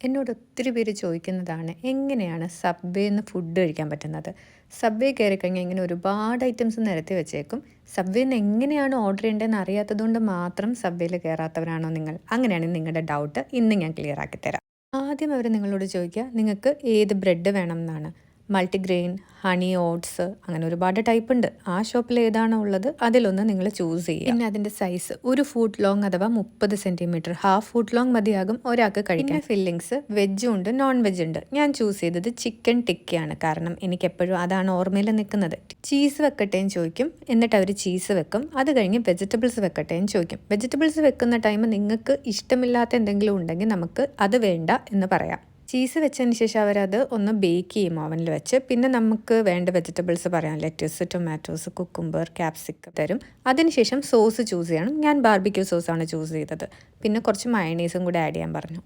എന്നോട് ഒത്തിരി പേര് ചോദിക്കുന്നതാണ് എങ്ങനെയാണ് സബ്വേന്ന് ഫുഡ് കഴിക്കാൻ പറ്റുന്നത്. സബ്വേ കയറിക്കഴിഞ്ഞാൽ ഇങ്ങനെ ഒരുപാട് ഐറ്റംസ് നിരത്തി വെച്ചേക്കും. സബ്വേന്ന് എങ്ങനെയാണ് ഓർഡർ ചെയ്യേണ്ടതെന്ന് അറിയാത്തതുകൊണ്ട് മാത്രം സബ്വേയിൽ കയറാത്തവരാണോ നിങ്ങൾ? അങ്ങനെയാണെങ്കിൽ നിങ്ങളുടെ ഡൗട്ട് ഇന്ന് ഞാൻ ക്ലിയർ ആക്കി തരാം. ആദ്യം അവർ നിങ്ങളോട് ചോദിക്കുക നിങ്ങൾക്ക് ഏത് ബ്രെഡ് വേണം എന്നാണ്. മൾട്ടിഗ്രെയിൻ, ഹണി ഓട്സ്, അങ്ങനെ ഒരുപാട് ടൈപ്പ് ഉണ്ട്. ആ ഷോപ്പിൽ ഏതാണോ ഉള്ളത് അതിലൊന്ന് നിങ്ങൾ ചൂസ് ചെയ്യുക. പിന്നെ അതിൻ്റെ സൈസ് ഒരു ഫൂട്ട് ലോങ് അഥവാ 30 സെൻറ്റിമീറ്റർ, ഹാഫ് ഫൂട്ട് ലോങ് മതിയാകും ഒരാൾക്ക് കഴിക്കാൻ. പിന്നെ ഫില്ലിങ്സ് വെജും ഉണ്ട് നോൺ വെജ് ഉണ്ട്. ഞാൻ ചൂസ് ചെയ്തത് ചിക്കൻ ടിക്കയാണ്, കാരണം എനിക്ക് എപ്പോഴും അതാണ് ഓർമ്മയിൽ നിൽക്കുന്നത്. ചീസ് വെക്കട്ടേന്ന് ചോദിക്കും, എന്നിട്ട് അവർ ചീസ് വെക്കും. അത് കഴിഞ്ഞ് വെജിറ്റബിൾസ് വെക്കട്ടേന്ന് ചോദിക്കും. വെജിറ്റബിൾസ് വെക്കുന്ന ടൈം നിങ്ങൾക്ക് ഇഷ്ടമില്ലാത്ത എന്തെങ്കിലും ഉണ്ടെങ്കിൽ നമുക്ക് അത് വേണ്ട എന്ന് പറയാം. ചീസ് വെച്ചതിന് ശേഷം അവരത് ഒന്ന് ബേക്ക് ചെയ്യും ഓവനിൽ വെച്ച്. പിന്നെ നമുക്ക് വേണ്ട വെജിറ്റബിൾസ് പറയാം, ലെറ്റസ്, ടൊമാറ്റോസ്, കുക്കുംബർ, ക്യാപ്സിക്കം തരും. അതിനുശേഷം സോസ് ചൂസ് ചെയ്യണം. ഞാൻ ബാർബിക്യൂ സോസാണ് ചൂസ് ചെയ്തത്. പിന്നെ കുറച്ച് മയണൈസും കൂടി ആഡ് ചെയ്യാൻ പറഞ്ഞു.